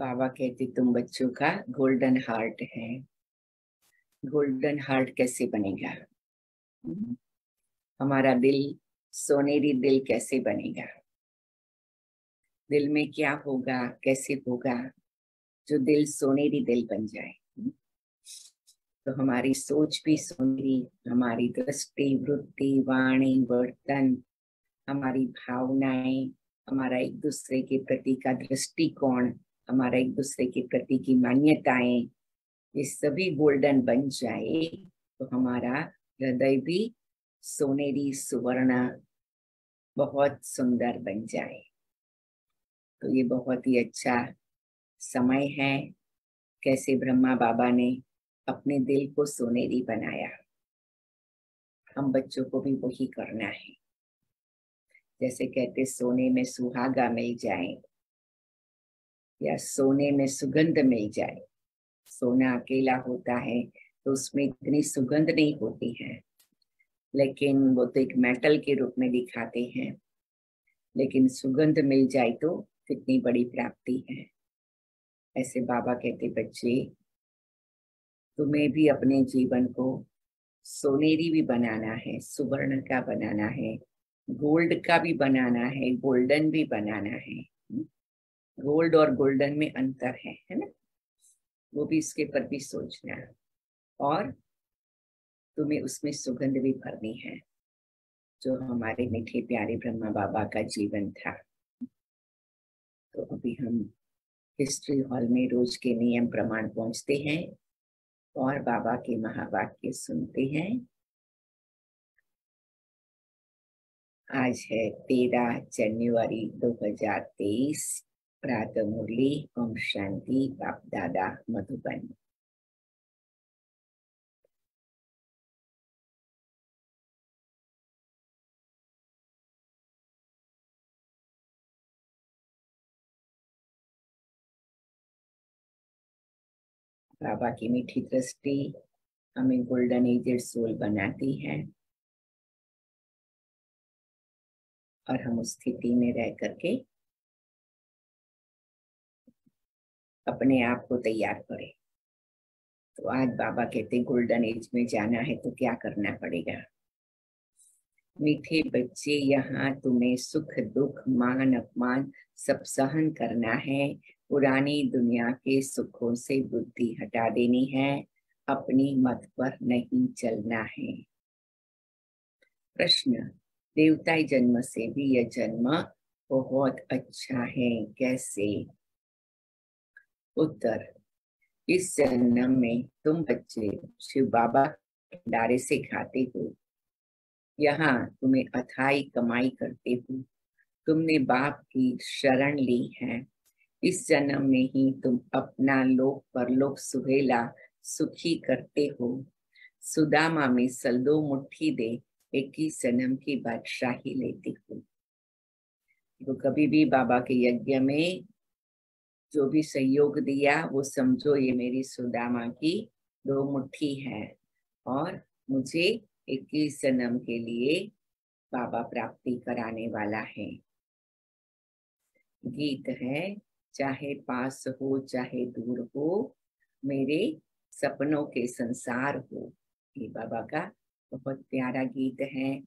बाबा कहते तुम बच्चों का गोल्डन हार्ट है। गोल्डन हार्ट कैसे बनेगा? हमारा दिल सोनेरी दिल कैसे बनेगा? दिल में क्या होगा, कैसे होगा जो दिल सोनेरी दिल बन जाए? तो हमारी सोच भी सोनेरी, हमारी दृष्टि, वृत्ति, वाणी, वर्तन, हमारी भावनाएं, हमारा एक दूसरे के प्रति का दृष्टिकोण, हमारा एक दूसरे के प्रति की मान्यताएं, ये सभी गोल्डन बन जाए तो हमारा हृदय भी सोनेरी सुवर्ण बहुत सुंदर बन जाए। तो ये बहुत ही अच्छा समय है। कैसे ब्रह्मा बाबा ने अपने दिल को सोनेरी बनाया, हम बच्चों को भी वही करना है। जैसे कहते सोने में सुहागा मिल जाए या सोने में सुगंध मिल जाए। सोना अकेला होता है तो उसमें इतनी सुगंध नहीं होती है, लेकिन वो तो एक मेटल के रूप में दिखाते हैं। लेकिन सुगंध मिल जाए तो कितनी बड़ी प्राप्ति है। ऐसे बाबा कहते बच्चे, तुम्हें भी अपने जीवन को सोनेरी भी बनाना है, सुवर्ण का बनाना है, गोल्ड का भी बनाना है, गोल्डन भी बनाना है। गोल्ड और गोल्डन में अंतर है ना? वो भी इसके पर भी सोचना है। और तुम्हें उसमें सुगंध भी भरनी है जो हमारे मीठे प्यारे ब्रह्मा बाबा का जीवन था। तो अभी हम हिस्ट्री हॉल में रोज के नियम प्रमाण पहुंचते हैं और बाबा के महावाक्य सुनते हैं। आज है 13 जनवरी 2023। प्रातः मुरली। ओम शांति। बाप दादा मधुबन। बाबा की मीठी दृष्टि हमें गोल्डन एजेड सोल बनाती है और हम उस स्थिति में रह करके अपने आप को तैयार करें। तो आज बाबा कहते गोल्डन एज में जाना है तो क्या करना पड़ेगा? मीठे बच्चे, यहाँ तुम्हें सुख दुख मान अपमान सब सहन करना है। पुरानी दुनिया के सुखों से बुद्धि हटा देनी है, अपनी मत पर नहीं चलना है। प्रश्न, देवताई जन्म से भी यह जन्म बहुत अच्छा है, कैसे? उत्तर, इस जन्म में तुम बच्चे शिव बाबा के भंडारे से खाते हो। यहाँ तुम्हें अथाई कमाई करते हो। तुमने बाप की शरण ली है। इस जन्म में ही तुम अपना लोक परलोक सुहेला सुखी करते हो। सुदामा में सल्दो मुट्ठी दे 21 जन्म की बादशाही लेते हो। तो कभी भी बाबा के यज्ञ में जो भी सहयोग दिया वो समझो ये मेरी सुदामा की 2 मुट्ठी है और मुझे 21 जन्म के लिए बाबा प्राप्ति कराने वाला है। गीत है, चाहे पास हो चाहे दूर हो, मेरे सपनों के संसार हो। ये बाबा का बहुत प्यारा गीत है।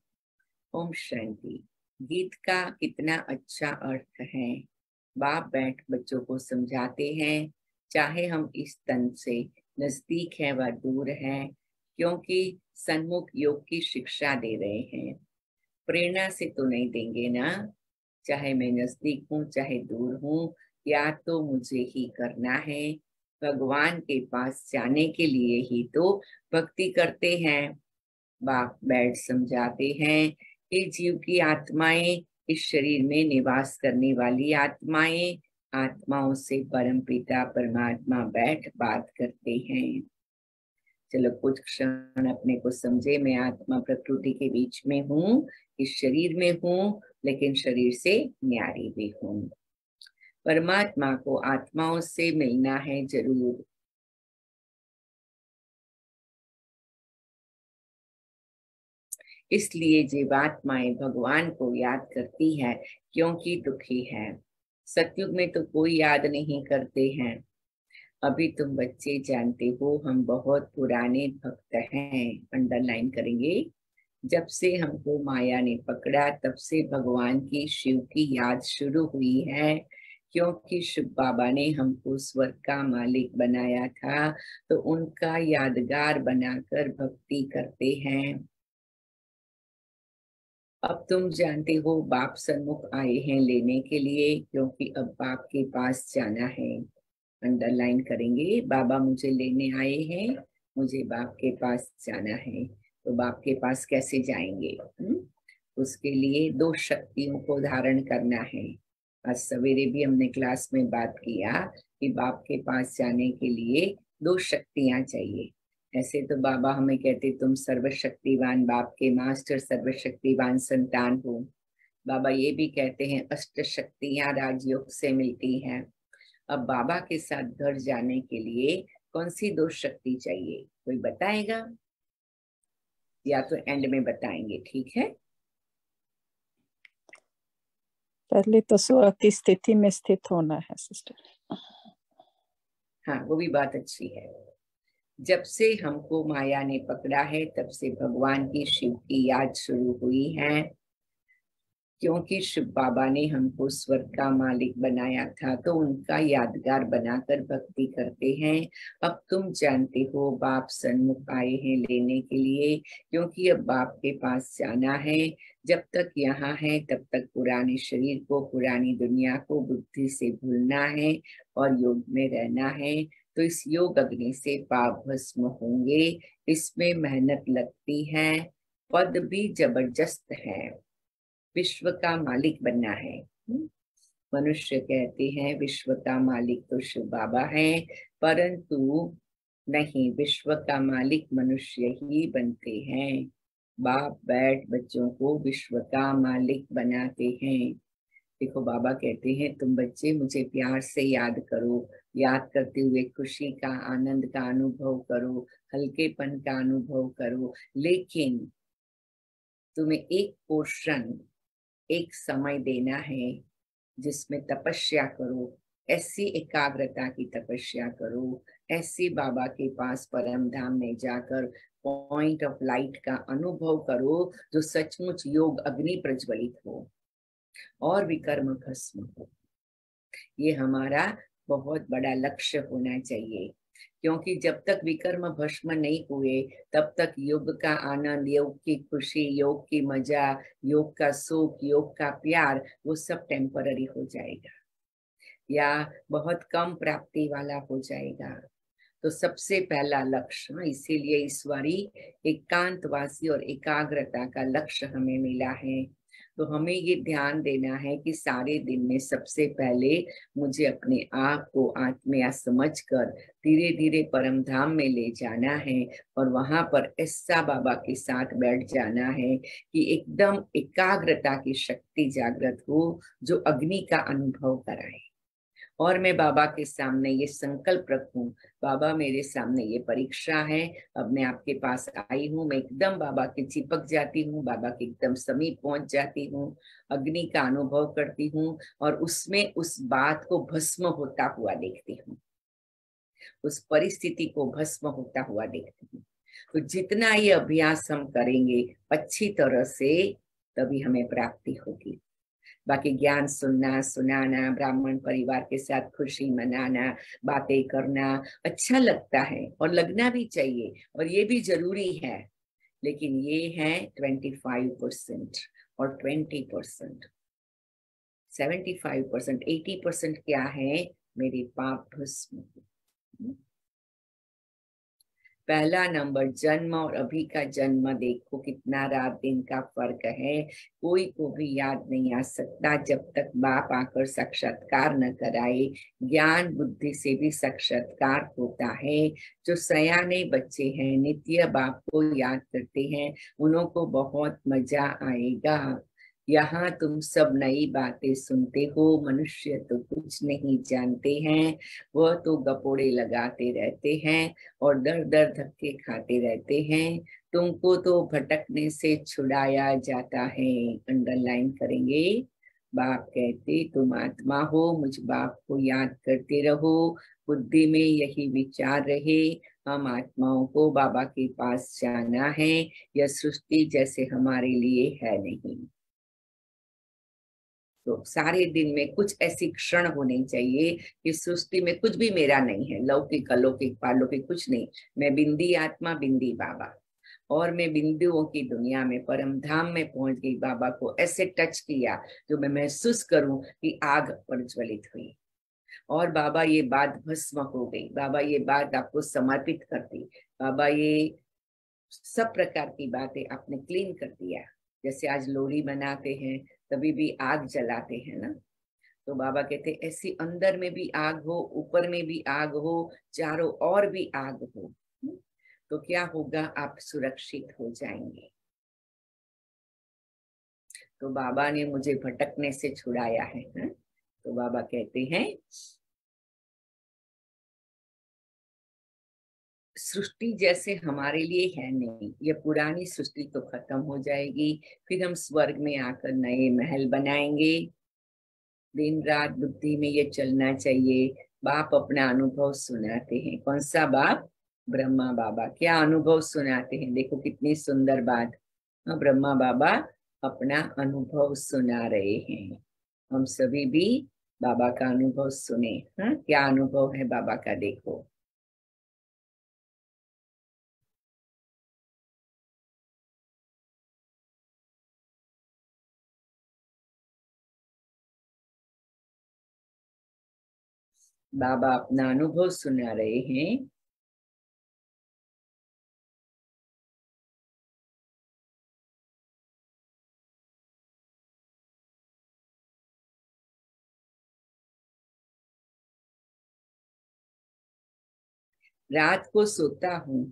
ओम शांति। गीत का कितना अच्छा अर्थ है। बाप बैठ बच्चों को समझाते हैं, चाहे हम इस तन से नजदीक है व दूर है, क्योंकि सन्मुख योग की शिक्षा दे रहे हैं। प्रेरणा से तो नहीं देंगे ना, चाहे मैं नजदीक हूँ चाहे दूर हूँ, या तो मुझे ही करना है। भगवान के पास जाने के लिए ही तो भक्ति करते हैं। बाप बैठ समझाते हैं कि जीव की आत्माएं इस शरीर में निवास करने वाली आत्माएं, आत्माओं से परम पिता परमात्मा बैठ बात करते हैं। चलो कुछ क्षण अपने को समझे, मैं आत्मा प्रकृति के बीच में हूँ, इस शरीर में हूँ, लेकिन शरीर से न्यारी भी हूँ। परमात्मा को आत्माओं से मिलना है जरूर। इसलिए जीवात्माएं भगवान को याद करती है क्योंकि दुखी है। सतयुग में तो कोई याद नहीं करते हैं। अभी तुम बच्चे जानते हो हम बहुत पुराने भक्त हैं। अंडरलाइन करेंगे। जब से हमको माया ने पकड़ा तब से भगवान की, शिव की याद शुरू हुई है। क्योंकि शिव बाबा ने हमको स्वर्ग का मालिक बनाया था, तो उनका यादगार बनाकर भक्ति करते हैं। अब तुम जानते हो बाप सन्मुख आए हैं लेने के लिए, क्योंकि अब बाप के पास जाना है। अंडरलाइन करेंगे, बाबा मुझे लेने आए हैं, मुझे बाप के पास जाना है। तो बाप के पास कैसे जाएंगे? उसके लिए दो शक्तियों को धारण करना है। आज सवेरे भी हमने क्लास में बात किया कि बाप के पास जाने के लिए दो शक्तियां चाहिए। ऐसे तो बाबा हमें कहते तुम सर्वशक्तिवान बाप के मास्टर सर्वशक्तिवान संतान हो। बाबा ये भी कहते हैं अष्ट शक्तियां राजयोग से मिलती हैं। अब बाबा के साथ घर जाने के लिए कौन सी दो शक्ति चाहिए, कोई बताएगा? या तो एंड में बताएंगे, ठीक है? पहले तो स्व की स्थिति में स्थित होना है सिस्टर। हाँ, वो भी बात अच्छी है। जब से हमको माया ने पकड़ा है तब से भगवान की, शिव की याद शुरू हुई है। क्योंकि शिव बाबा ने हमको स्वर्ग का मालिक बनाया था, तो उनका यादगार बनाकर भक्ति करते हैं। अब तुम जानते हो बाप सन्मुख आए हैं लेने के लिए, क्योंकि अब बाप के पास जाना है। जब तक यहाँ है तब तक पुराने शरीर को, पुरानी दुनिया को बुद्धि से भूलना है और योग में रहना है। तो इस योग अग्नि से पाप भस्म होंगे। इसमें मेहनत लगती है, पद भी जबरदस्त है। विश्व का मालिक बनना है। मनुष्य कहते हैं विश्व का मालिक तो शिव बाबा है, परंतु नहीं, विश्व का मालिक मनुष्य ही बनते हैं। बाप बैठ बच्चों को विश्व का मालिक बनाते हैं। देखो बाबा कहते हैं तुम बच्चे मुझे प्यार से याद करो, याद करते हुए खुशी का, आनंद का अनुभव करो, हल्केपन का अनुभव करो। लेकिन तुम्हें एक पोर्शन, एक समय देना है जिसमें तपस्या करो। ऐसी एकाग्रता की तपस्या करो, ऐसी बाबा के पास परम धाम में जाकर पॉइंट ऑफ लाइट का अनुभव करो, जो सचमुच योग अग्नि प्रज्वलित हो और विकर्म भस्म हो। ये हमारा बहुत बड़ा लक्ष्य होना चाहिए। क्योंकि जब तक विकर्म भस्म नहीं हुए तब तक योग का आनंद, योग की खुशी, योग की मजा, योग का सुख, योग का प्यार, वो सब टेम्पररी हो जाएगा या बहुत कम प्राप्ति वाला हो जाएगा। तो सबसे पहला लक्ष्य, इसीलिए ईश्वरी एकांतवासी और एकाग्रता का लक्ष्य हमें मिला है। तो हमें ये ध्यान देना है कि सारे दिन में सबसे पहले मुझे अपने आप को आत्मीय समझकर धीरे धीरे परम धाम में ले जाना है और वहां पर ऐसा बाबा के साथ बैठ जाना है कि एकदम एकाग्रता की शक्ति जागृत हो, जो अग्नि का अनुभव कराए। और मैं बाबा के सामने ये संकल्प रखूं, बाबा मेरे सामने ये परीक्षा है, अब मैं आपके पास आई हूँ, मैं एकदम बाबा के चिपक जाती हूँ, बाबा के एकदम समीप पहुंच जाती हूँ, अग्नि का अनुभव करती हूँ और उसमें उस बात को भस्म होता हुआ देखती हूँ, उस परिस्थिति को भस्म होता हुआ देखती हूँ। तो जितना ये अभ्यास हम करेंगे अच्छी तरह से, तभी हमें प्राप्ति होगी। बाकी ज्ञान सुनना, सुनाना, ब्राह्मण परिवार के साथ खुशी मनाना, बातें करना अच्छा लगता है और लगना भी चाहिए और ये भी जरूरी है। लेकिन ये है 25% और 20%। 75%, 80% क्या है? मेरे पाप भस्म। पहला नंबर जन्म और अभी का जन्म, देखो कितना रात दिन का फर्क है। कोई को भी याद नहीं आ सकता जब तक बाप आकर साक्षात्कार न कराए। ज्ञान बुद्धि से भी साक्षात्कार होता है। जो सयाने बच्चे हैं नित्य बाप को याद करते हैं, उन्हों को बहुत मजा आएगा। यहाँ तुम सब नई बातें सुनते हो, मनुष्य तो कुछ नहीं जानते हैं, वह तो गपोड़े लगाते रहते हैं और दर दर धक्के खाते रहते हैं। तुमको तो भटकने से छुड़ाया जाता है। अंडरलाइन करेंगे, बाप कहते तुम आत्मा हो, मुझ बाप को याद करते रहो, बुद्धि में यही विचार रहे, हम आत्माओं को बाबा के पास जाना है, यह सृष्टि जैसे हमारे लिए है नहीं। तो सारे दिन में कुछ ऐसी क्षण होनी चाहिए कि सृष्टि में कुछ भी मेरा नहीं है, लौकिक अलौकिक पारलौकिक कुछ नहीं, मैं बिंदी आत्मा बिंदी बाबा, और मैं बिंदुओं की दुनिया में परम धाम में पहुंच गई। बाबा को ऐसे टच किया जो मैं महसूस करूं कि आग प्रज्वलित हुई, और बाबा ये बात भस्म हो गई, बाबा ये बात आपको समर्पित कर दी, बाबा ये सब प्रकार की बातें आपने क्लीन कर दिया। जैसे आज लोहड़ी मनाते हैं, तभी भी आग जलाते हैं ना, तो बाबा कहते ऐसी अंदर में भी आग हो, ऊपर में भी आग हो, चारों ओर भी आग हो, तो क्या होगा, आप सुरक्षित हो जाएंगे। तो बाबा ने मुझे भटकने से छुड़ाया है, तो बाबा कहते हैं सृष्टि जैसे हमारे लिए है नहीं, ये पुरानी सृष्टि तो खत्म हो जाएगी, फिर हम स्वर्ग में आकर नए महल बनाएंगे। दिन रात बुद्धि में ये चलना चाहिए। बाप अपना अनुभव सुनाते हैं, कौन सा बाप, ब्रह्मा बाबा क्या अनुभव सुनाते हैं, देखो कितनी सुंदर बात। ब्रह्मा बाबा अपना अनुभव सुना रहे हैं, हम सभी भी बाबा का अनुभव सुने। हाँ, क्या अनुभव है बाबा का, देखो। बाबा अपना अनुभव सुना रहे हैं। रात को सोता हूँ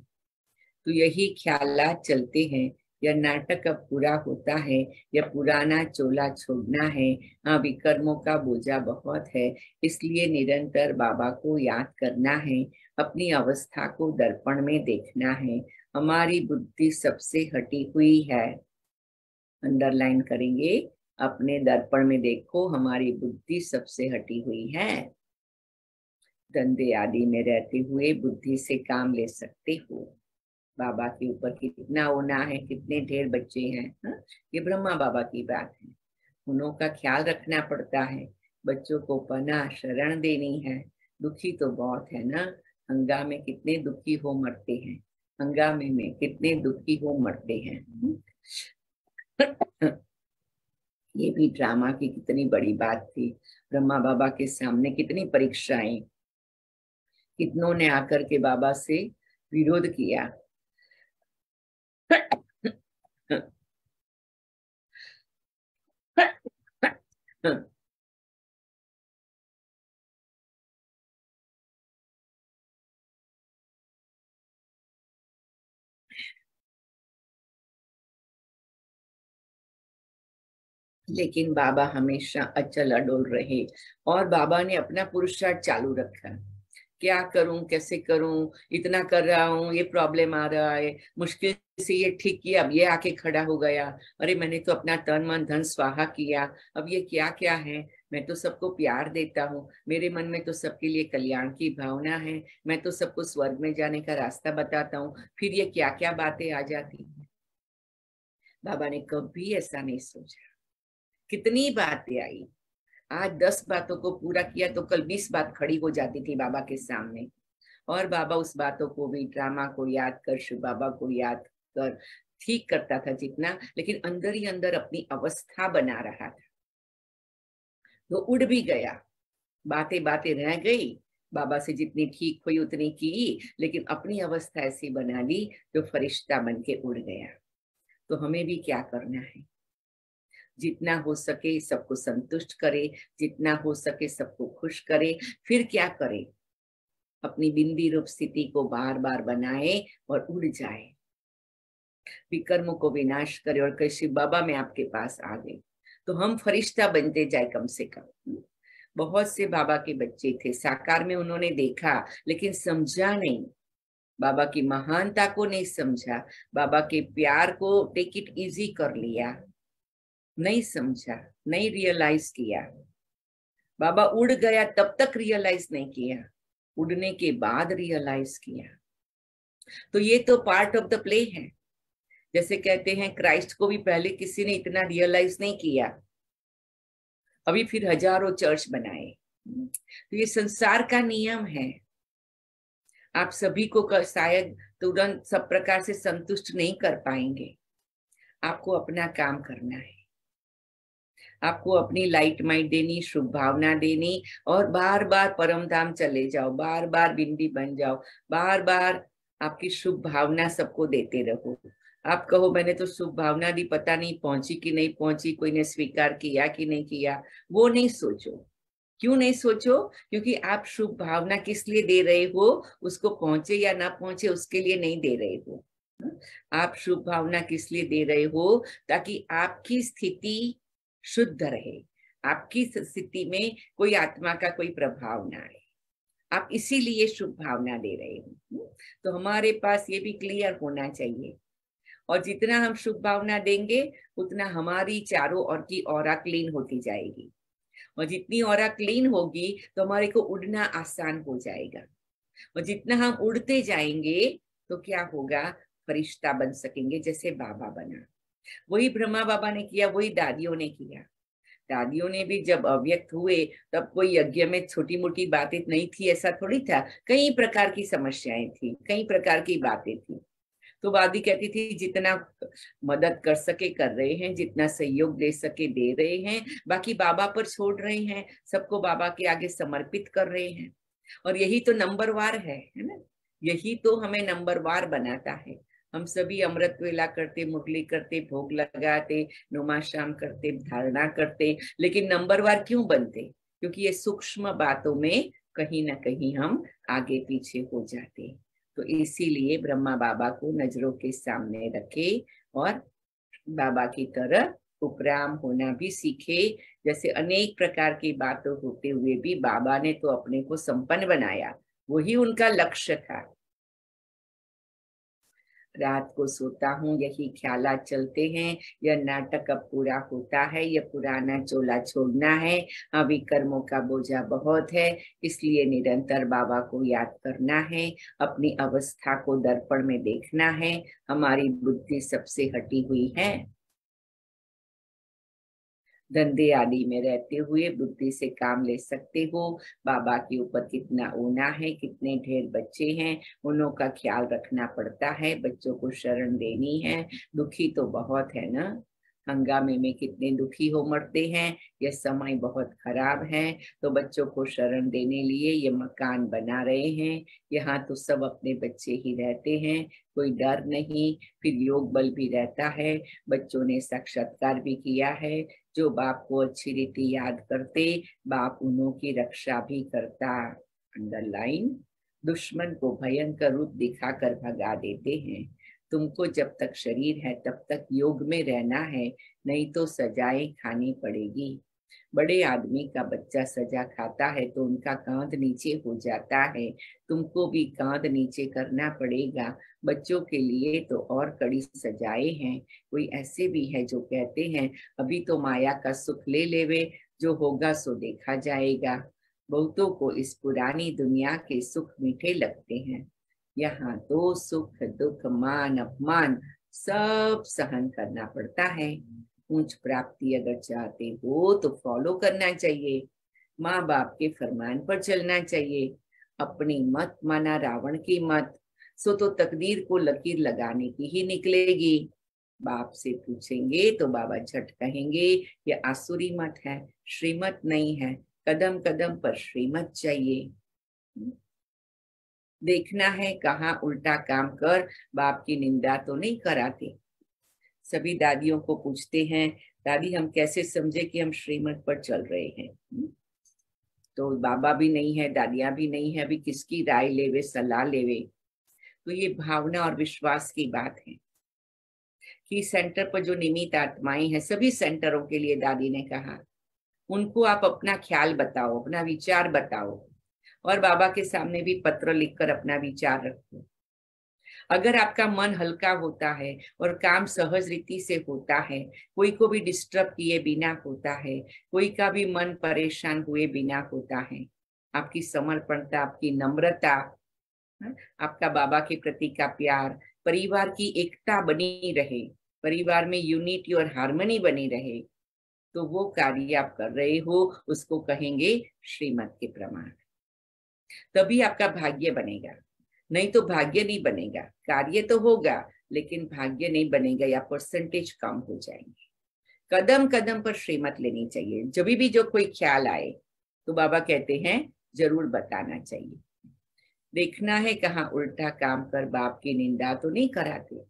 तो यही ख्यालात चलते हैं, यह नाटक अब पूरा होता है, यह पुराना चोला छोड़ना है। हाँ, विकर्मों का बोझा बहुत है, इसलिए निरंतर बाबा को याद करना है, अपनी अवस्था को दर्पण में देखना है। हमारी बुद्धि सबसे हटी हुई है, अंडरलाइन करेंगे, अपने दर्पण में देखो, हमारी बुद्धि सबसे हटी हुई है। धंधे आदि में रहते हुए बुद्धि से काम ले सकते हो। बाबा के ऊपर कितना होना है, कितने ढेर बच्चे हैं, हा? ये ब्रह्मा बाबा की बात है, उन्हों का ख्याल रखना पड़ता है, बच्चों को पनाह शरण देनी है। दुखी तो बहुत है ना, हंगामे कितने दुखी हो मरते हैं, हंगामे में कितने दुखी हो मरते हैं। ये भी ड्रामा की कितनी बड़ी बात थी, ब्रह्मा बाबा के सामने कितनी परीक्षाएं, कितनों ने आकर के बाबा से विरोध किया। लेकिन बाबा हमेशा अचल अडोल रहे, और बाबा ने अपना पुरुषार्थ चालू रखा। क्या करूं, कैसे करूं, इतना कर रहा हूं, ये प्रॉब्लम आ रहा है, मुश्किल से ये ठीक किया, अब ये आके खड़ा हो गया, अरे मैंने तो अपना तन मन धन स्वाहा किया, अब ये क्या क्या है, मैं तो सबको प्यार देता हूँ, मेरे मन में तो सबके लिए कल्याण की भावना है, मैं तो सबको स्वर्ग में जाने का रास्ता बताता हूँ, फिर ये क्या क्या बातें आ जाती है। बाबा ने कभी ऐसा नहीं सोचा। कितनी बातें आई, आज 10 बातों को पूरा किया तो कल 20 बात खड़ी हो जाती थी बाबा के सामने, और बाबा उस बातों को भी, ड्रामा को याद कर, शिव बाबा को याद कर ठीक करता था जितना, लेकिन अंदर ही अंदर अपनी अवस्था बना रहा था। तो उड़ भी गया, बातें बातें रह गई, बाबा से जितनी ठीक हुई उतनी की, लेकिन अपनी अवस्था ऐसी बना ली जो फरिश्ता बन के उड़ गया। तो हमें भी क्या करना है, जितना हो सके सबको संतुष्ट करे, जितना हो सके सबको खुश करे, फिर क्या करे, अपनी बिंदी रूप स्थिति को बार बार बनाए और उड़ जाए, विकर्मों को विनाश करे और कहे बाबा मैं आपके पास आ गई, तो हम फरिश्ता बनते जाए कम से कम। बहुत से बाबा के बच्चे थे, साकार में उन्होंने देखा लेकिन समझा नहीं, बाबा की महानता को नहीं समझा, बाबा के प्यार को टेक इट इजी कर लिया, नहीं समझा, नहीं रियलाइज किया। बाबा उड़ गया तब तक रियलाइज नहीं किया, उड़ने के बाद रियलाइज किया। तो ये तो पार्ट ऑफ द प्ले है। जैसे कहते हैं क्राइस्ट को भी पहले किसी ने इतना रियलाइज नहीं किया, अभी फिर हजारों चर्च बनाए। तो ये संसार का नियम है। आप सभी को शायद तुरंत सब प्रकार से संतुष्ट नहीं कर पाएंगे। आपको अपना काम करना है, आपको अपनी लाइट माइट देनी, शुभ भावना देनी, और बार बार परम धाम चले जाओ, बार बार बिंदी बन जाओ, बार बार आपकी शुभ भावना सबको देते रहो। आप कहो मैंने तो शुभ भावना दी, पता नहीं पहुंची कि नहीं पहुंची, कोई ने स्वीकार किया कि नहीं किया, वो नहीं सोचो। क्यों नहीं सोचो? क्योंकि आप शुभ भावना किस लिए दे रहे हो, उसको पहुंचे या ना पहुंचे उसके लिए नहीं दे रहे हो। आप शुभ भावना किस लिए दे रहे हो? ताकि आपकी स्थिति शुद्ध रहे, आपकी स्थिति में कोई आत्मा का कोई प्रभाव ना आए। आप इसीलिए शुभ भावना दे रहे हो। तो हमारे पास ये भी क्लियर होना चाहिए। और जितना हम शुभ भावना देंगे उतना हमारी चारों ओर की ऑरा क्लीन होती जाएगी, और जितनी ऑरा क्लीन होगी तो हमारे को उड़ना आसान हो जाएगा। और जितना हम उड़ते जाएंगे तो क्या होगा, फरिश्ता बन सकेंगे, जैसे बाबा बना। वही ब्रह्मा बाबा ने किया, वही दादियों ने किया। दादियों ने भी जब अव्यक्त हुए तब कोई यज्ञ में छोटी मोटी बातें नहीं थी, ऐसा थोड़ी था। कई प्रकार की समस्याएं थी, कई प्रकार की बातें थी। तो दादी कहती थी जितना मदद कर सके कर रहे हैं, जितना सहयोग दे सके दे रहे हैं, बाकी बाबा पर छोड़ रहे हैं, सबको बाबा के आगे समर्पित कर रहे हैं। और यही तो नंबरवार है ना, यही तो हमें नंबरवार बनाता है। हम सभी अमृत वेला करते, मुरली करते, भोग लगाते, नुमा शाम करते, धारणा करते, लेकिन नंबरवार क्यों बनते? क्योंकि ये सूक्ष्म बातों में कहीं ना कहीं हम आगे पीछे हो जाते। तो इसीलिए ब्रह्मा बाबा को नजरों के सामने रखे और बाबा की तरह उपराम होना भी सीखे। जैसे अनेक प्रकार की बातें होते हुए भी बाबा ने तो अपने को संपन्न बनाया, वही उनका लक्ष्य था। रात को सोता हूँ यही ख्यालात चलते हैं, यह नाटक अब पूरा होता है, यह पुराना चोला छोड़ना है, अभी कर्मों का बोझा बहुत है, इसलिए निरंतर बाबा को याद करना है, अपनी अवस्था को दर्पण में देखना है। हमारी बुद्धि सबसे हटी हुई है, धंधे आदि में रहते हुए बुद्धि से काम ले सकते हो। बाबा के ऊपर कितना ऊना है, कितने ढेर बच्चे हैं, उन्हों का ख्याल रखना पड़ता है, बच्चों को शरण देनी है। दुखी तो बहुत है ना, हंगामे में कितने दुखी हो मरते हैं। यह समय बहुत खराब है, तो बच्चों को शरण देने लिए ये मकान बना रहे हैं। यहाँ तो सब अपने बच्चे ही रहते हैं, कोई डर नहीं, फिर योग बल भी रहता है। बच्चों ने साक्षात्कार भी किया है, जो बाप को अच्छी रीति याद करते, बाप उन्हों की रक्षा भी करता। अंडरलाइन, दुश्मन को भयंकर रूप दिखाकर भगा देते हैं। तुमको जब तक शरीर है तब तक योग में रहना है, नहीं तो सजाएं खानी पड़ेगी। बड़े आदमी का बच्चा सजा खाता है तो उनका कांध नीचे हो जाता है, तुमको भी कांध नीचे करना पड़ेगा। बच्चों के लिए तो और कड़ी सजाएं हैं। कोई ऐसे भी है जो कहते हैं अभी तो माया का सुख ले लेवे, जो होगा सो देखा जाएगा। बहुतों को इस पुरानी दुनिया के सुख मीठे लगते हैं, यहाँ तो सुख दुख मान अपमान सब सहन करना पड़ता है। ऊंच प्राप्ति अगर चाहते हो तो फॉलो करना चाहिए, माँ बाप के फरमान पर चलना चाहिए। अपनी मत माना रावण की मत, सो तो तकदीर को लकीर लगाने की ही निकलेगी। बाप से पूछेंगे तो बाबा झट कहेंगे ये आसुरी मत है, श्रीमत नहीं है, कदम कदम पर श्रीमत चाहिए। देखना है कहाँ उल्टा काम कर बाप की निंदा तो नहीं कराते। सभी दादियों को पूछते हैं दादी हम कैसे समझे कि हम श्रीमत पर चल रहे हैं। तो बाबा भी नहीं है, दादियां भी नहीं है, अभी किसकी राय लेवे, सलाह लेवे। तो ये भावना और विश्वास की बात है कि सेंटर पर जो निमित आत्माएं हैं, सभी सेंटरों के लिए दादी ने कहा उनको आप अपना ख्याल बताओ, अपना विचार बताओ, और बाबा के सामने भी पत्र लिखकर अपना विचार रखो। अगर आपका मन हल्का होता है और काम सहज रीति से होता है, कोई को भी डिस्टर्ब किए बिना होता है, कोई का भी मन परेशान हुए बिना होता है, आपकी समर्पणता, आपकी नम्रता, आपका बाबा के प्रति का प्यार, परिवार की एकता बनी रहे, परिवार में यूनिटी और हार्मनी बनी रहे, तो वो कार्य आप कर रहे हो उसको कहेंगे श्रीमत के प्रमाण। तभी आपका भाग्य बनेगा, नहीं तो भाग्य नहीं बनेगा। कार्य तो होगा लेकिन भाग्य नहीं बनेगा या परसेंटेज कम हो जाएंगे। कदम कदम पर श्रीमत लेनी चाहिए। जब भी जो कोई ख्याल आए तो बाबा कहते हैं जरूर बताना चाहिए। देखना है कहाँ उल्टा काम कर बाप की निंदा तो नहीं कराते।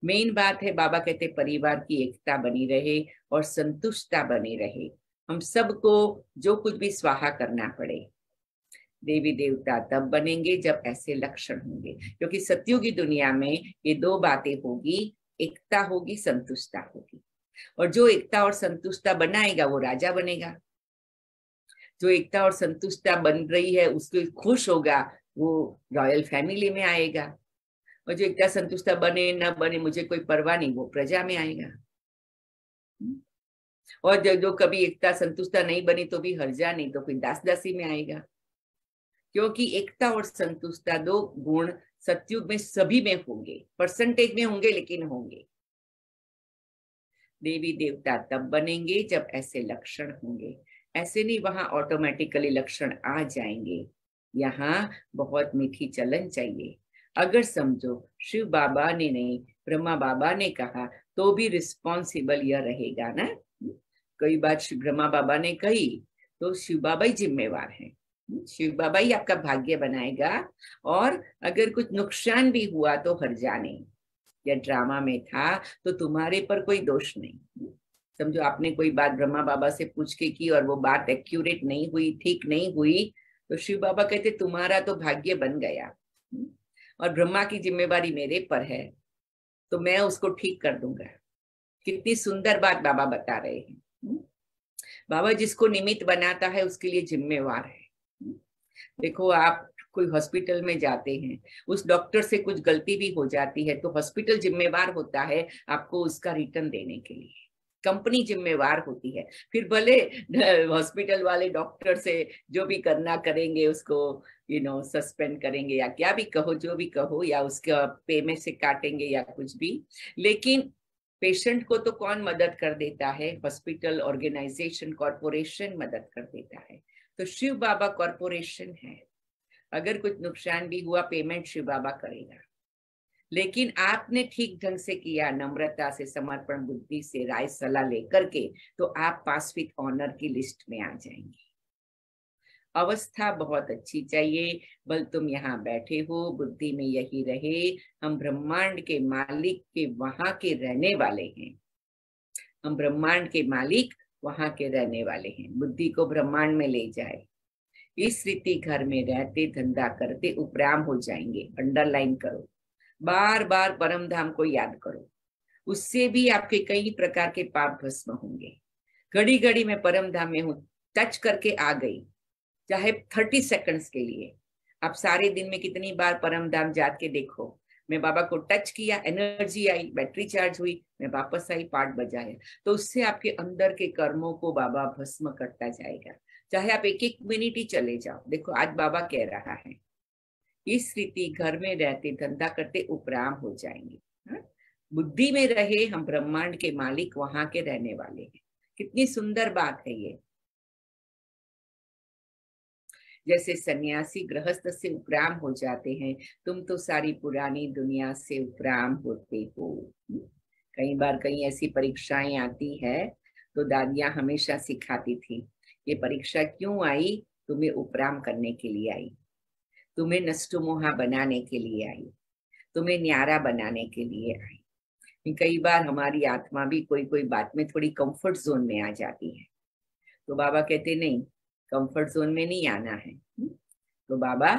मेन बात है, बाबा कहते परिवार की एकता बनी रहे और संतुष्टता बनी रहे। हम सबको जो कुछ भी स्वाहा करना पड़े। देवी देवता तब बनेंगे जब ऐसे लक्षण होंगे, क्योंकि सतयुगी दुनिया में ये दो बातें होगी, एकता होगी, संतुष्टता होगी। और जो एकता और संतुष्टता बनाएगा वो राजा बनेगा। जो एकता और संतुष्टता बन रही है उसको खुश होगा, वो रॉयल फैमिली में आएगा। और जो एकता संतुष्टता बने ना बने मुझे कोई परवाह नहीं, वो प्रजा में आएगा। और जो कभी एकता संतुष्टता नहीं बनी तो भी हर्जा नहीं, तो कोई दास दासी में आएगा। क्योंकि एकता और संतुष्टता दो गुण सतयुग में सभी में होंगे, परसेंटेज में होंगे लेकिन होंगे। देवी देवता तब बनेंगे जब ऐसे लक्षण होंगे। ऐसे नहीं वहां ऑटोमेटिकली लक्षण आ जाएंगे। यहाँ बहुत मीठी चलन चाहिए। अगर समझो शिव बाबा ने नहीं, ब्रह्मा बाबा ने कहा तो भी रिस्पॉन्सिबल यह रहेगा ना। कई बात ब्रह्मा बाबा ने कही तो शिव बाबा ही जिम्मेवार है। शिव बाबा ही आपका भाग्य बनाएगा। और अगर कुछ नुकसान भी हुआ तो हर्जा नहीं, या ड्रामा में था तो तुम्हारे पर कोई दोष नहीं। समझो आपने कोई बात ब्रह्मा बाबा से पूछ के की और वो बात एक्यूरेट नहीं हुई, ठीक नहीं हुई, तो शिव बाबा कहते तुम्हारा तो भाग्य बन गया और ब्रह्मा की जिम्मेवारी मेरे पर है, तो मैं उसको ठीक कर दूंगा। कितनी सुंदर बात बाबा बता रहे हैं। बाबा जिसको निमित्त बनाता है उसके लिए जिम्मेवार है। देखो आप कोई हॉस्पिटल में जाते हैं, उस डॉक्टर से कुछ गलती भी हो जाती है तो हॉस्पिटल जिम्मेवार होता है आपको उसका रिटर्न देने के लिए। कंपनी जिम्मेवार होती है। फिर भले हॉस्पिटल वाले डॉक्टर से जो भी करना करेंगे, उसको सस्पेंड करेंगे या क्या भी कहो, जो भी कहो, या उसका पेमेंट से काटेंगे या कुछ भी, लेकिन पेशेंट को तो कौन मदद कर देता है? हॉस्पिटल ऑर्गेनाइजेशन, कॉर्पोरेशन मदद कर देता है। तो शिव बाबा कॉर्पोरेशन है। अगर कुछ नुकसान भी हुआ पेमेंट शिव बाबा करेगा। लेकिन आपने ठीक ढंग से किया, नम्रता से, समर्पण बुद्धि से, राय सलाह लेकर के, तो आप पास विद ऑनर की लिस्ट में आ जाएंगे। अवस्था बहुत अच्छी चाहिए। बल तुम यहाँ बैठे हो, बुद्धि में यही रहे, हम ब्रह्मांड के मालिक के वहां के रहने वाले हैं। हम ब्रह्मांड के मालिक वहां के रहने वाले हैं। बुद्धि को ब्रह्मांड में ले जाए। इस रीति घर में रहते धंधा करते उपराम हो जाएंगे। अंडरलाइन करो, बार बार परम धाम को याद करो। उससे भी आपके कई प्रकार के पाप भस्म होंगे। घड़ी घड़ी में परम धाम में हूं, टच करके आ गई, चाहे 30 सेकंड्स के लिए। आप सारे दिन में कितनी बार परम धाम जाके देखो, मैं बाबा को टच किया, एनर्जी आई, बैटरी चार्ज हुई, मैं वापस आई, पाठ बजाया। तो उससे आपके अंदर के कर्मों को बाबा भस्म करता जाएगा। चाहे आप एक एक मिनट ही चले जाओ। देखो आज बाबा कह रहा है इस रीति घर में रहते धंधा करते उपराम हो जाएंगे। बुद्धि में रहे, हम ब्रह्मांड के मालिक वहां के रहने वाले हैं। कितनी सुंदर बात है ये। जैसे सन्यासी गृहस्थ से उपराम हो जाते हैं, तुम तो सारी पुरानी दुनिया से उपराम होते हो। कई बार कई ऐसी परीक्षाएं आती है तो दादियां हमेशा सिखाती थी, ये परीक्षा क्यों आई? तुम्हें उपराम करने के लिए आई, तुम्हें नष्टमोहा बनाने के लिए आई, तुम्हें न्यारा बनाने के लिए आई। कई बार हमारी आत्मा भी कोई कोई बात में थोड़ी कंफर्ट जोन में आ जाती है, तो बाबा कहते नहीं, कंफर्ट जोन में नहीं आना है। तो बाबा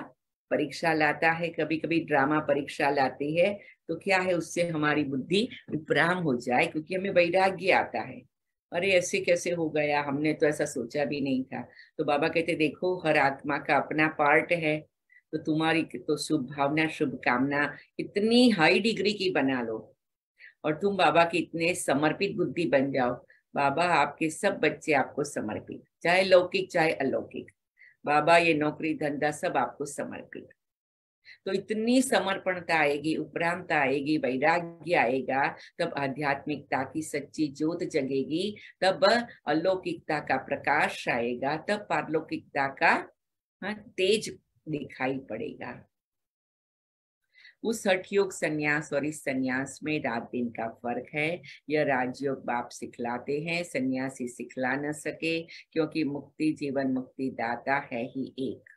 परीक्षा लाता है, कभी कभी ड्रामा परीक्षा लाती है, तो क्या है उससे हमारी बुद्धि उपराम हो जाए, क्योंकि हमें वैराग्य आता है। अरे ऐसे कैसे हो गया, हमने तो ऐसा सोचा भी नहीं था। तो बाबा कहते देखो हर आत्मा का अपना पार्ट है, तो तुम्हारी तो शुभ भावना, शुभकामना इतनी हाई डिग्री की बना लो और तुम बाबा के इतने समर्पित बुद्धि बन जाओ। बाबा आपके सब बच्चे आपको समर्पित, चाहे लौकिक चाहे अलौकिक, बाबा ये नौकरी धंधा सब आपको समर्पित। तो इतनी समर्पणता आएगी, उपरामता आएगी, वैराग्य आएगा, तब आध्यात्मिकता की सच्ची ज्योत जगेगी, तब अलौकिकता का प्रकाश आएगा, तब पारलौकिकता का तेज दिखाई पड़ेगा। उस हठयोग संन्यास और इस संन्यास में रात दिन का फर्क है। यह राजयोग बाप सिखलाते हैं, सन्यासी सिखला न सके, क्योंकि मुक्ति जीवन मुक्ति दाता है ही एक।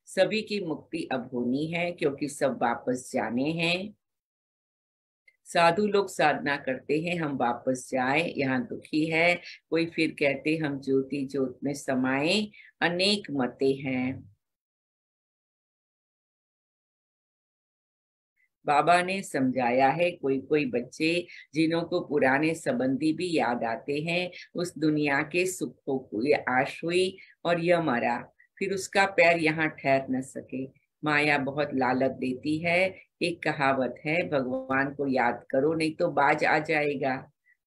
सभी की मुक्ति अब होनी है, क्योंकि सब वापस जाने हैं। साधु लोग साधना करते हैं हम वापस जाए, यहाँ दुखी है कोई, फिर कहते हम ज्योति ज्योत में समाये, अनेक मते हैं। बाबा ने समझाया है, कोई कोई बच्चे जिन्हों को पुराने संबंधी भी याद आते हैं, उस दुनिया के सुखों को ये आश हुई और यह मरा, फिर उसका पैर यहाँ ठहर न सके। माया बहुत लालच देती है। एक कहावत है, भगवान को याद करो नहीं तो बाज आ जाएगा।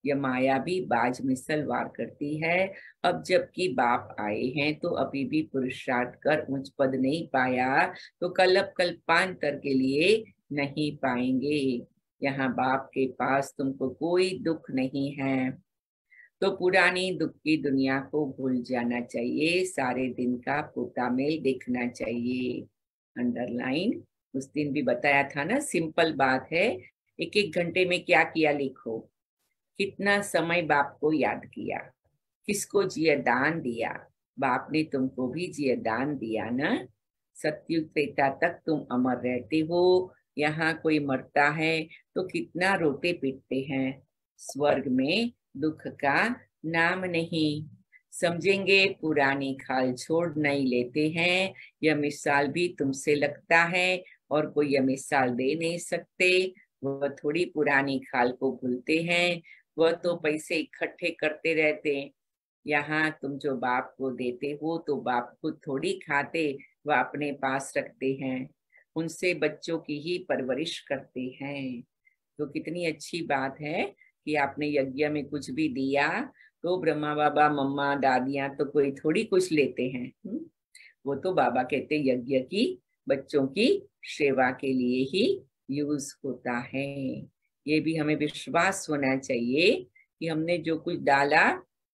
यह माया भी बाज मिसल वार करती है। अब जबकि बाप आए हैं तो अभी भी पुरुषार्थ कर उच्च पद नहीं पाया, तो कल्प कल्पांतर के लिए नहीं पाएंगे। यहाँ बाप के पास तुमको कोई दुख नहीं है, तो पुरानी दुख की दुनिया को भूल जाना चाहिए, सारे दिन का पोता मेल देखना चाहिए। अंडरलाइन, उस दिन भी बताया था ना, सिंपल बात है, एक एक घंटे में क्या किया लिखो, कितना समय बाप को याद किया, किसको जिया दान दिया, बाप ने तुमको भी जिया दान दिया ना। सत्युग त्रेता तक तुम अमर रहते हो, यहाँ कोई मरता है तो कितना रोते पीटते हैं, स्वर्ग में दुख का नाम नहीं। समझेंगे पुरानी खाल छोड़ नहीं लेते हैं, यह मिसाल भी तुमसे लगता है और कोई यह मिसाल दे नहीं सकते। वह थोड़ी पुरानी खाल को भूलते हैं, वह तो पैसे इकट्ठे करते रहते। यहाँ तुम जो बाप को देते हो तो बाप खुद थोड़ी खाते, वह अपने पास रखते हैं, उनसे बच्चों की ही परवरिश करते हैं। तो कितनी अच्छी बात है कि आपने यज्ञ में कुछ भी दिया तो ब्रह्मा बाबा मम्मा दादियां तो कोई थोड़ी कुछ लेते हैं। वो तो बाबा कहते यज्ञ की बच्चों की सेवा के लिए ही यूज होता है। ये भी हमें विश्वास होना चाहिए कि हमने जो कुछ डाला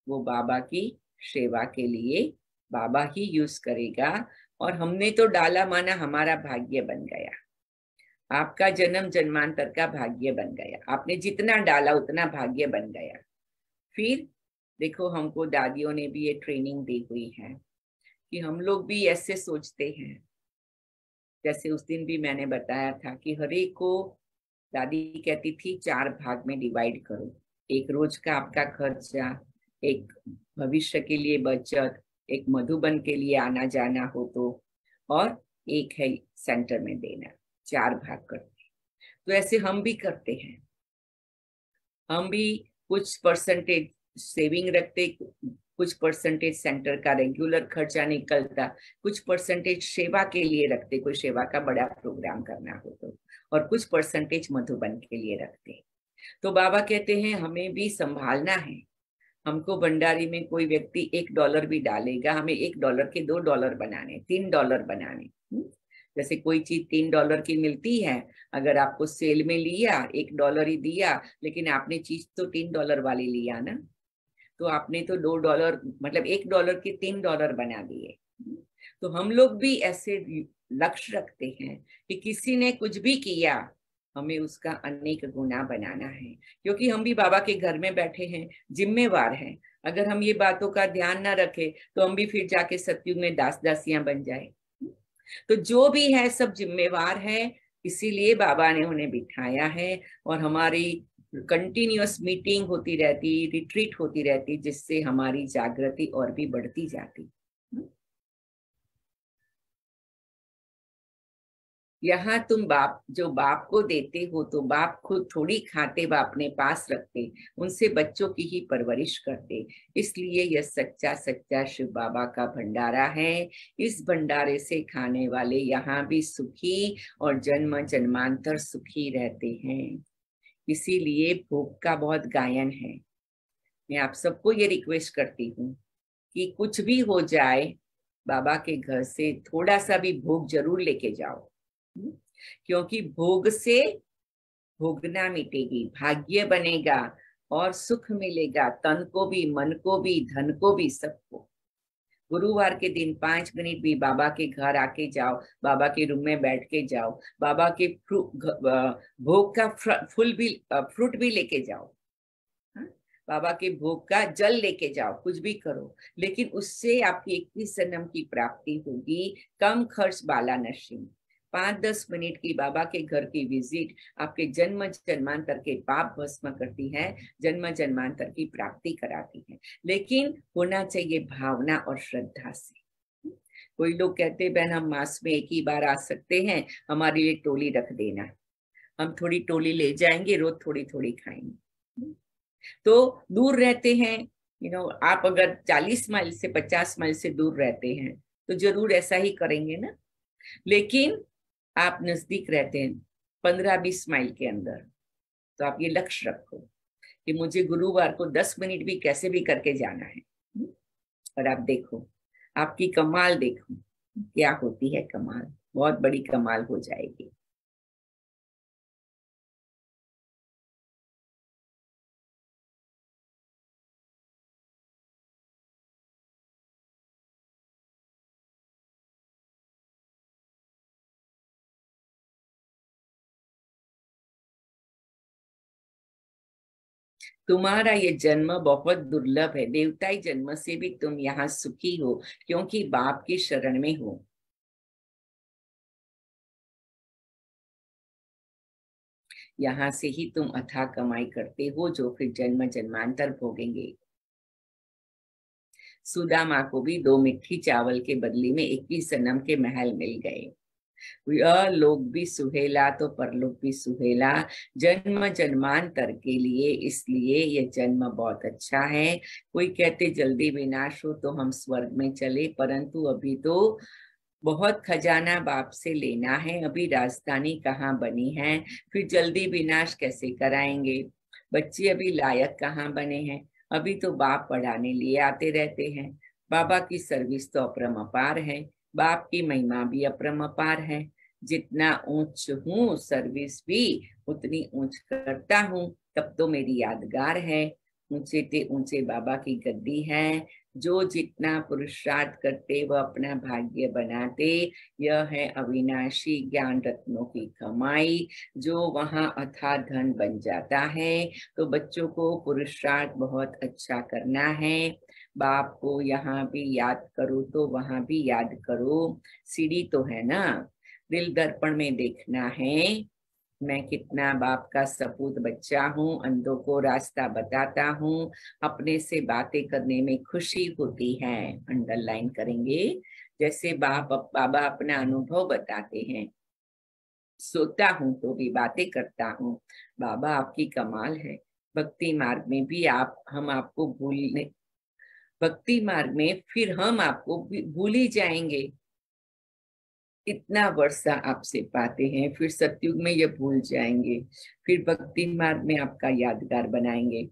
वो बाबा की सेवा के लिए बाबा ही यूज करेगा, और हमने तो डाला माना हमारा भाग्य बन गया, आपका जन्म जन्मांतर का भाग्य बन गया, आपने जितना डाला उतना भाग्य बन गया। फिर देखो, हमको दादियों ने भी ये ट्रेनिंग दी हुई है कि हम लोग भी ऐसे सोचते हैं। जैसे उस दिन भी मैंने बताया था कि हर एक को दादी कहती थी 4 भाग में डिवाइड करो, एक रोज का आपका खर्चा, एक भविष्य के लिए बचत, एक मधुबन के लिए आना जाना हो और एक है सेंटर में देना। 4 भाग करते हैं। तो ऐसे हम भी करते हैं, हम भी कुछ परसेंटेज सेविंग रखते, कुछ परसेंटेज सेंटर का रेगुलर खर्चा निकलता, कुछ परसेंटेज सेवा के लिए रखते, कोई सेवा का बड़ा प्रोग्राम करना हो तो, और कुछ परसेंटेज मधुबन के लिए रखते। तो बाबा कहते हैं हमें भी संभालना है। हमको भंडारी में कोई व्यक्ति $1 भी डालेगा, हमें $1 के $2 बनाने, $3 बनाने। जैसे कोई चीज $3 की मिलती है, अगर आपको सेल में लिया $1 ही दिया, लेकिन आपने चीज तो $3 वाली लिया ना, तो आपने तो $2 मतलब $1 के $3 बना दिए। तो हम लोग भी ऐसे लक्ष्य रखते हैं कि किसी ने कुछ भी किया हमें उसका अनेक गुना बनाना है, क्योंकि हम भी बाबा के घर में बैठे हैं, जिम्मेवार हैं। अगर हम ये बातों का ध्यान ना रखें तो हम भी फिर जाके सत्युग में दास दासियां बन जाए। तो जो भी है सब जिम्मेवार है, इसीलिए बाबा ने उन्हें बिठाया है, और हमारी कंटिन्यूअस मीटिंग होती रहती, रिट्रीट होती रहती, जिससे हमारी जागृति और भी बढ़ती जाती। यहाँ तुम जो बाप को देते हो तो बाप खुद थोड़ी खाते व अपने पास रखते, उनसे बच्चों की ही परवरिश करते। इसलिए यह सच्चा सच्चा शिव बाबा का भंडारा है। इस भंडारे से खाने वाले यहाँ भी सुखी और जन्म जन्मांतर सुखी रहते हैं। इसीलिए भोग का बहुत गायन है। मैं आप सबको ये रिक्वेस्ट करती हूँ कि कुछ भी हो जाए, बाबा के घर से थोड़ा सा भी भोग जरूर लेके जाओ, क्योंकि भोग से भोगना मिटेगी, भाग्य बनेगा और सुख मिलेगा, तन को भी, मन को भी, धन को भी, सबको। गुरुवार के दिन 5 मिनट भी बाबा के घर आके जाओ, बाबा के रूम में बैठ के जाओ, बाबा के भोग का फ्रूट भी लेके जाओ, बाबा के भोग का जल लेके जाओ, कुछ भी करो, लेकिन उससे आपकी 21 जन्म की प्राप्ति होगी। कम खर्च बाला नशीन। 5-10 मिनट की बाबा के घर की विजिट आपके जन्म जन्मांतर के पाप भस्म करती है, जन्म जन्मांतर की प्राप्ति कराती है, लेकिन होना चाहिए भावना और श्रद्धा से। कोई लोग कहते हैं बहन हम मास में एक ही बार आ सकते हैं, हमारे लिए टोली रख देना, हम थोड़ी टोली ले जाएंगे, रोज थोड़ी थोड़ी खाएंगे। तो दूर रहते हैं, आप अगर 40 माइल से 50 माइल से दूर रहते हैं तो जरूर ऐसा ही करेंगे ना। लेकिन आप नजदीक रहते हैं 15-20 माइल के अंदर, तो आप ये लक्ष्य रखो कि मुझे गुरुवार को 10 मिनट भी कैसे भी करके जाना है। और आप देखो, आपकी कमाल देखो क्या होती है, कमाल, बहुत बड़ी कमाल हो जाएगी। तुम्हारा ये जन्म बहुत दुर्लभ है, देवताई जन्म से भी तुम यहाँ सुखी हो, क्योंकि बाप की शरण में हो। यहाँ से ही तुम अथाह कमाई करते हो, जो फिर जन्म जन्मांतर भोगेंगे। सुदामा को भी 2 मिट्टी चावल के बदले में 21 जन्म के महल मिल गए। यह लोग भी सुहेला तो परलोक भी सुहेला, जन्म जन्मांतर के लिए। इसलिए यह जन्म बहुत अच्छा है। कोई कहते जल्दी विनाश हो तो हम स्वर्ग में चले, परंतु अभी तो बहुत खजाना बाप से लेना है, अभी राजधानी कहाँ बनी है, फिर जल्दी विनाश कैसे कराएंगे। बच्चे अभी लायक कहाँ बने हैं, अभी तो बाप पढ़ाने लिए आते रहते हैं। बाबा की सर्विस तो अपरंपार है, बाप की महिमा भी अपरंपार है। जितना ऊंच हूँ सर्विस भी उतनी ऊंच करता हूँ, तब तो मेरी यादगार है। ऊंचे ते ऊंचे बाबा की गद्दी है, जो जितना पुरुषार्थ करते वह अपना भाग्य बनाते। यह है अविनाशी ज्ञान रत्नों की कमाई, जो वहां अथाह धन बन जाता है। तो बच्चों को पुरुषार्थ बहुत अच्छा करना है। बाप को यहाँ भी याद करो तो वहां भी याद करो, सीढ़ी तो है ना। दिल दर्पण में देखना है, मैं कितना बाप का सपूत बच्चा हूँ, अंधों को रास्ता बताता हूँ, अपने से बातें करने में खुशी होती है। अंडरलाइन करेंगे, जैसे बाबा अपना अनुभव बताते हैं। सोता हूँ तो भी बातें करता हूँ। बाबा आपकी कमाल है। भक्ति मार्ग में भी हम आपको भूलने, भक्ति मार्ग में फिर हम आपको भूल ही जाएंगे। इतना वर्षा आपसे पाते हैं, फिर सतयुग में ये भूल जाएंगे, फिर भक्ति मार्ग में आपका यादगार बनाएंगे,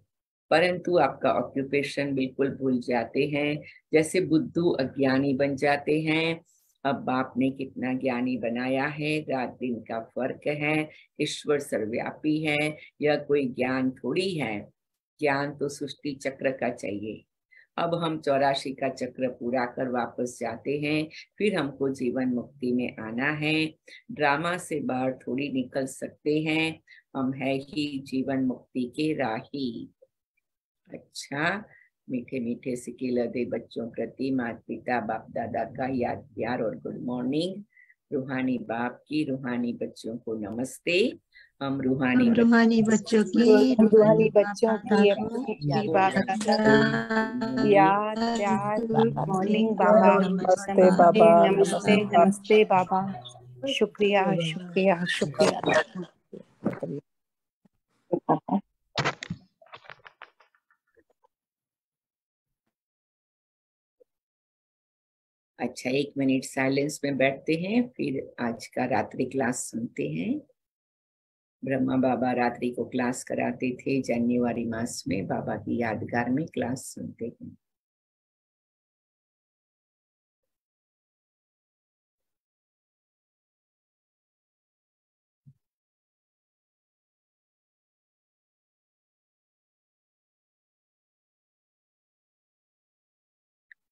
परंतु आपका ऑक्यूपेशन बिल्कुल भूल जाते हैं। जैसे बुद्धू अज्ञानी बन जाते हैं, अब बाप ने कितना ज्ञानी बनाया है, रात दिन का फर्क है। ईश्वर सर्वव्यापी है, यह कोई ज्ञान थोड़ी है। ज्ञान तो सृष्टि चक्र का चाहिए। अब हम 84 का चक्र पूरा कर वापस जाते हैं, फिर हमको जीवन मुक्ति में आना है। ड्रामा से बाहर थोड़ी निकल सकते हैं, हम है ही जीवन मुक्ति के राही। अच्छा, मीठे मीठे सिकिल दे बच्चों प्रति माता पिता बाप दादा का याद प्यार और गुड मॉर्निंग। रूहानी बाप की रूहानी बच्चों को नमस्ते। हम रूहानी बच्चों की बाप दादा याद प्यार, मॉर्निंग बाबा, नमस्ते बाबा, नमस्ते नमस्ते बाबा। शुक्रिया शुक्रिया शुक्रिया। अच्छा, 1 मिनट साइलेंस में बैठते हैं, फिर आज का रात्रि क्लास सुनते हैं। ब्रह्मा बाबा रात्रि को क्लास कराते थे, जनवरी मास में बाबा की यादगार में क्लास सुनते हैं।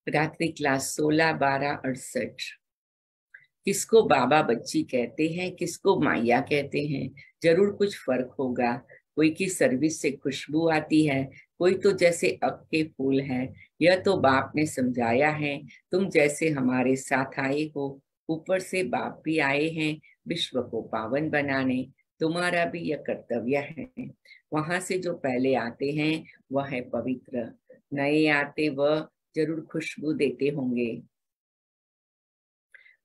रात्रि क्लास 16-12-68। किसको बाबा बच्ची कहते हैं, किसको माया कहते हैं, जरूर कुछ फर्क होगा। कोई की सर्विस से खुशबू आती है, कोई तो जैसे अब के फूल है। यह तो बाप ने समझाया है। तुम जैसे हमारे साथ आए हो, ऊपर से बाप भी आए हैं विश्व को पावन बनाने। तुम्हारा भी यह कर्तव्य है। वहां से जो पहले आते हैं वह है पवित्र, नए आते वह जरूर खुशबू देते होंगे।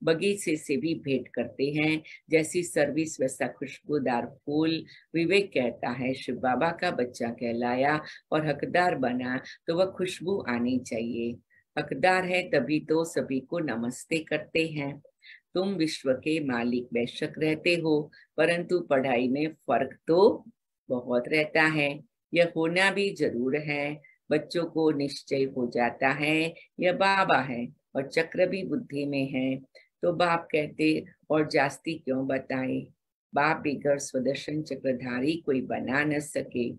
बगीचे से भी भेंट करते हैं, जैसी सर्विस वैसा खुशबूदार फूल। विवेक कहता है शिव बाबा का बच्चा कहलाया और हकदार बना तो वह खुशबू आनी चाहिए। हकदार है तभी तो सभी को नमस्ते करते हैं। तुम विश्व के मालिक बेशक रहते हो, परंतु पढ़ाई में फर्क तो बहुत रहता है। यह होना भी जरूर है। बच्चों को निश्चय हो जाता है यह बाबा है और चक्र भी बुद्धि में है। तो बाप कहते और जास्ती क्यों बताए। बाप बिगर स्वदर्शन चक्रधारी कोई बना न सके।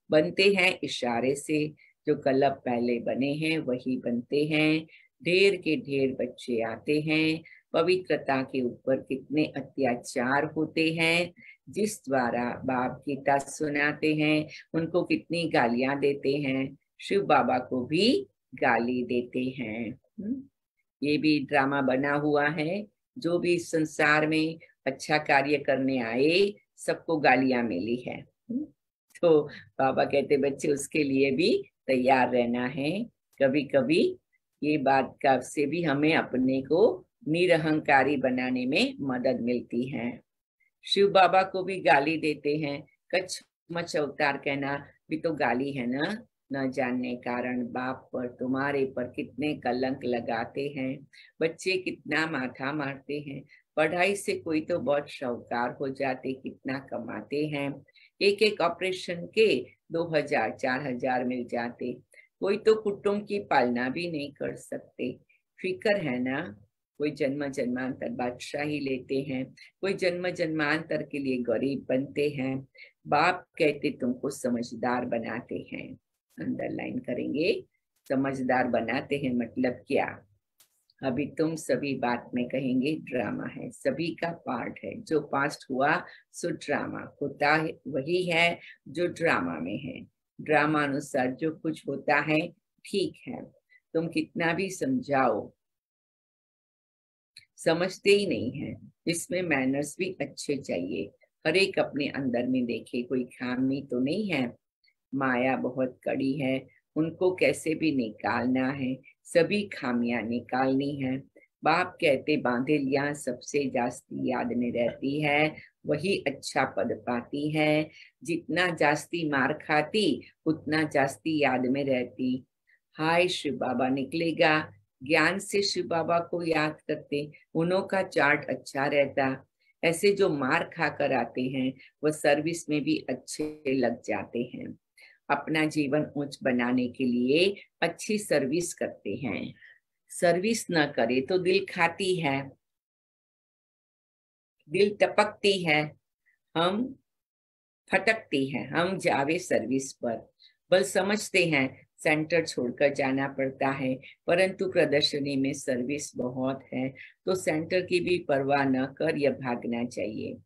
बनते हैं इशारे से, जो कलब पहले बने हैं वही बनते हैं। ढेर के ढेर बच्चे आते हैं। पवित्रता के ऊपर कितने अत्याचार होते हैं। जिस द्वारा बाप गीता सुनाते हैं उनको कितनी गालियां देते हैं। शिव बाबा को भी गाली देते हैं। ये भी ड्रामा बना हुआ है। जो भी इस संसार में अच्छा कार्य करने आए सबको गालियां मिली है। तो बाबा कहते बच्चे उसके लिए भी तैयार रहना है। कभी कभी ये बात का से भी हमें अपने को निरहंकारी बनाने में मदद मिलती है। शिव बाबा को भी गाली देते हैं। कच्छ मच अवतार कहना भी तो गाली है ना। न जानने कारण बाप पर तुम्हारे पर कितने कलंक लगाते हैं। बच्चे कितना माथा मारते हैं। पढ़ाई से कोई तो बहुत शाहूकार हो जाते, कितना कमाते हैं। एक एक ऑपरेशन के 2000-4000 मिल जाते। कोई तो कुटुंब की पालना भी नहीं कर सकते। फिक्र है ना। कोई जन्म जन्मांतर बादशाही लेते हैं, कोई जन्म जन्मांतर के लिए गरीब बनते हैं। बाप कहते तुमको समझदार बनाते हैं। अंडरलाइन करेंगे, समझदार बनाते हैं मतलब क्या। अभी तुम सभी बात में कहेंगे ड्रामा है, सभी का पार्ट है। जो पास्ट हुआ सो ड्रामा होता है, वही है जो ड्रामा में है। ड्रामा अनुसार जो कुछ होता है ठीक है। तुम कितना भी समझाओ समझते ही नहीं है। इसमें मैनर्स भी अच्छे चाहिए। हर एक अपने अंदर में देखे कोई खामी तो नहीं है। माया बहुत कड़ी है, उनको कैसे भी निकालना है। सभी खामियां निकालनी है। बाप कहते बांधेलियां सबसे जास्ती याद में रहती है, वही अच्छा पद पाती है। जितना जास्ती मार खाती उतना जास्ती याद में रहती। हाय शिव बाबा निकलेगा। ज्ञान से शिव बाबा को याद करते, उन्हों का चार्ट अच्छा रहता। ऐसे जो मार खाकर आते हैं वह सर्विस में भी अच्छे लग जाते हैं। अपना जीवन उच्च बनाने के लिए अच्छी सर्विस करते हैं। सर्विस न करे तो दिल खाती है, दिल टपकती है, हम फटकती है। हम जावे सर्विस पर, बस समझते हैं सेंटर छोड़कर जाना पड़ता है, परंतु प्रदर्शनी में सर्विस बहुत है तो सेंटर की भी परवाह न कर यह भागना चाहिए।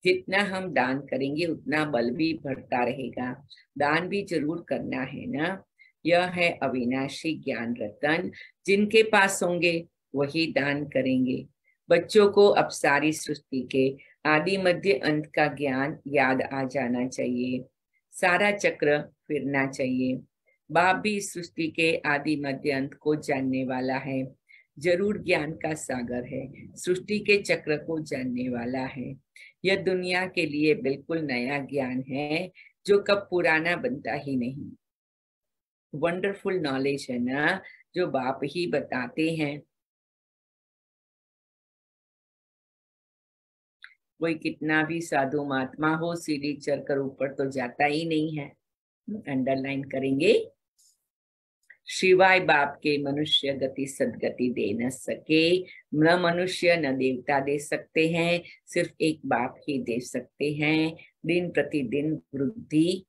जितना हम दान करेंगे उतना बल भी बढ़ता रहेगा। दान भी जरूर करना है ना। यह है अविनाशी ज्ञान रतन, जिनके पास होंगे वही दान करेंगे। बच्चों को अब सारी सृष्टि के आदि मध्य अंत का ज्ञान याद आ जाना चाहिए। सारा चक्र फिरना चाहिए। बाप भी सृष्टि के आदि मध्य अंत को जानने वाला है। जरूर ज्ञान का सागर है, सृष्टि के चक्र को जानने वाला है। यह दुनिया के लिए बिल्कुल नया ज्ञान है जो कब पुराना बनता ही नहीं। वंडरफुल नॉलेज है ना, जो बाप ही बताते हैं। कोई कितना भी साधु महात्मा हो, सीढ़ी चढ़कर ऊपर तो जाता ही नहीं है। अंडरलाइन करेंगे। शिवाय बाप के मनुष्य गति सदगति दे न सके। न मनुष्य न देवता दे सकते हैं, सिर्फ एक बाप ही दे सकते हैं। दिन प्रतिदिन वृद्धि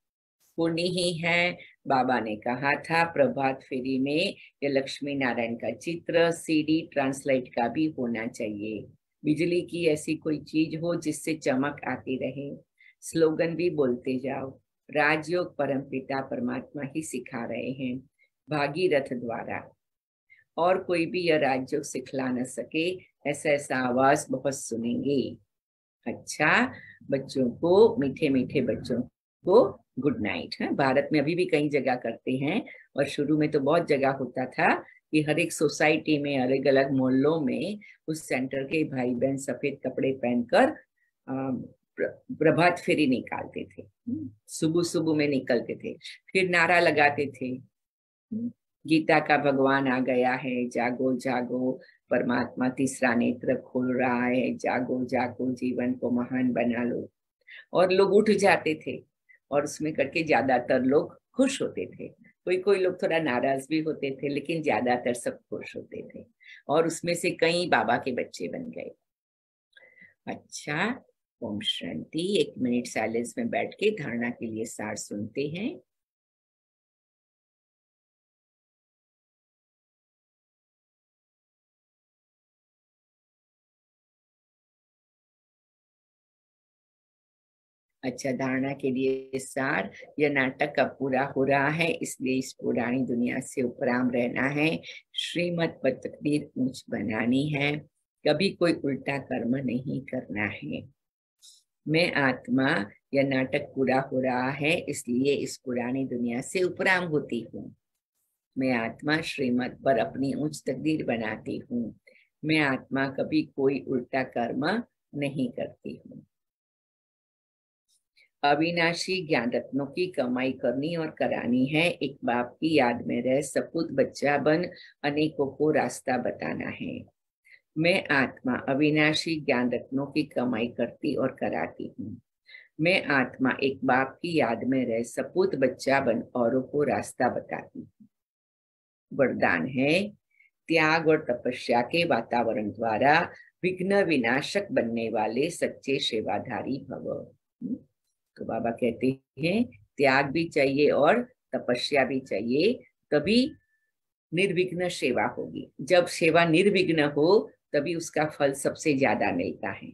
होनी ही है। बाबा ने कहा था प्रभात फेरी में, ये लक्ष्मी नारायण का चित्र सीडी ट्रांसलेट का भी होना चाहिए। बिजली की ऐसी कोई चीज हो जिससे चमक आती रहे। स्लोगन भी बोलते जाओ। राजयोग परमपिता परमात्मा ही सिखा रहे हैं भागीरथ द्वारा, और कोई भी यह राजयोग सिखला न सके। ऐसा ऐसा आवाज बहुत सुनेंगे। अच्छा, बच्चों को, मीठे मीठे बच्चों को गुड नाइट। है, भारत में अभी भी कई जगह करते हैं, और शुरू में तो बहुत जगह होता था कि हर एक सोसाइटी में, अलग अलग मोहल्लों में उस सेंटर के भाई बहन सफेद कपड़े पहनकर प्रभात फेरी निकालते थे। सुबह सुबह में निकलते थे, फिर नारा लगाते थे, गीता का भगवान आ गया है, जागो जागो, परमात्मा तीसरा नेत्र खोल रहा है, जागो जागो, जीवन को महान बना लो। और लोग उठ जाते थे, और उसमें करके ज्यादातर लोग खुश होते थे। कोई कोई लोग थोड़ा नाराज भी होते थे, लेकिन ज्यादातर सब खुश होते थे, और उसमें से कई बाबा के बच्चे बन गए। अच्छा, ओम शांति। 1 मिनट साइलेंस में बैठ के धारणा के लिए सार सुनते हैं। अच्छा, धारणा के लिए सार। यह नाटक अब पूरा हो रहा है, इसलिए इस पुरानी दुनिया से उपराम रहना है। श्रीमत पर तकदीर ऊंच बनानी है, कभी कोई उल्टा कर्म नहीं करना है। मैं आत्मा, यह नाटक पूरा हो रहा है, इसलिए इस पुरानी दुनिया से उपराम होती हूँ। मैं आत्मा श्रीमत पर अपनी उच्च तकदीर बनाती हूँ। मैं आत्मा कभी कोई उल्टा कर्म नहीं करती हूँ। अविनाशी ज्ञान रत्नों की कमाई करनी और करानी है। एक बाप की याद में रह सपूत बच्चा बन अनेकों को रास्ता बताना है। मैं आत्मा अविनाशी ज्ञान रत्नों की कमाई करती और कराती हूँ। मैं आत्मा एक बाप की याद में रह सपूत बच्चा बन औरों को रास्ता बताती हूँ। वरदान है, त्याग और तपस्या के वातावरण द्वारा विघ्न विनाशक बनने वाले सच्चे सेवाधारी भव। तो बाबा कहते हैं त्याग भी चाहिए और तपस्या भी चाहिए, तभी निर्विघ्न सेवा होगी। जब सेवा निर्विघ्न हो तभी उसका फल सबसे ज्यादा मिलता है।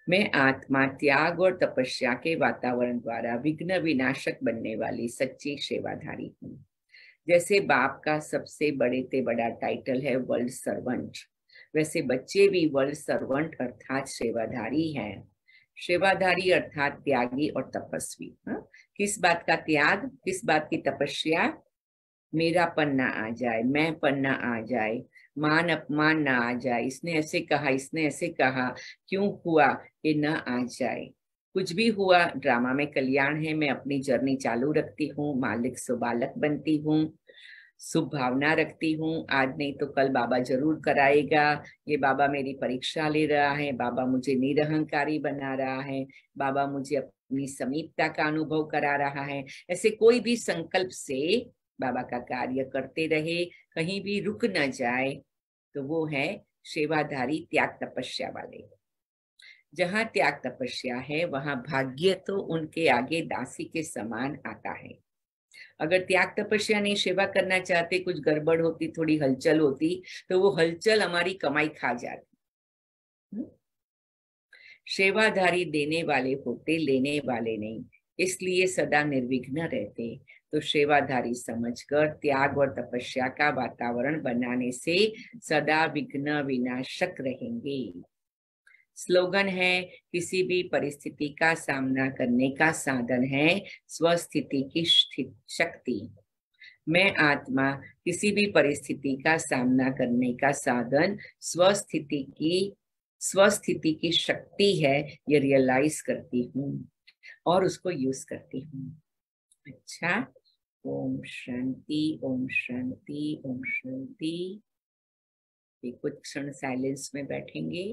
मैं आत्मा त्याग और तपस्या के वातावरण द्वारा विघ्न विनाशक बनने वाली सच्ची सेवाधारी हूँ। जैसे बाप का सबसे बड़े से बड़ा टाइटल है वर्ल्ड सर्वेंट, वैसे बच्चे भी वर्ल्ड सर्वेंट अर्थात सेवाधारी हैं। सेवाधारी अर्थात त्यागी और तपस्वी। किस बात का त्याग, किस बात की तपस्या? मेरा पन्ना आ जाए, मैं पन्ना आ जाए, मान अपमान ना आ जाए, इसने ऐसे कहा, इसने ऐसे कहा, क्यों हुआ, ये न आ जाए। कुछ भी हुआ, ड्रामा में कल्याण है। मैं अपनी जर्नी चालू रखती हूँ, मालिक सुबालक बनती हूँ, शुभ भावना रखती हूँ। आज नहीं तो कल बाबा जरूर कराएगा। ये बाबा मेरी परीक्षा ले रहा है, बाबा मुझे निरहंकारी बना रहा है, बाबा मुझे अपनी समीपता का अनुभव करा रहा है। ऐसे कोई भी संकल्प से बाबा का कार्य करते रहे, कहीं भी रुक न जाए, तो वो है सेवाधारी त्याग तपस्या वाले। जहाँ त्याग तपस्या है वहां भाग्य तो उनके आगे दासी के समान आता है। अगर त्याग तपस्या नहीं, सेवा करना चाहते, कुछ गड़बड़ होती, थोड़ी हलचल होती, तो वो हलचल हमारी कमाई खा जाती। सेवाधारी देने वाले होते, लेने वाले नहीं, इसलिए सदा निर्विघ्न रहते। तो सेवाधारी समझकर त्याग और तपस्या का वातावरण बनाने से सदा विघ्न विनाशक रहेंगे। स्लोगन है, किसी भी परिस्थिति का सामना करने का साधन है स्वस्थिति की शक्ति। मैं आत्मा किसी भी परिस्थिति का सामना करने का साधन स्वस्थिति की शक्ति है, ये रियलाइज करती हूँ और उसको यूज करती हूँ। अच्छा, ओम शांति, ओम शांति, ओम शांति। कुछ क्षण साइलेंस में बैठेंगे।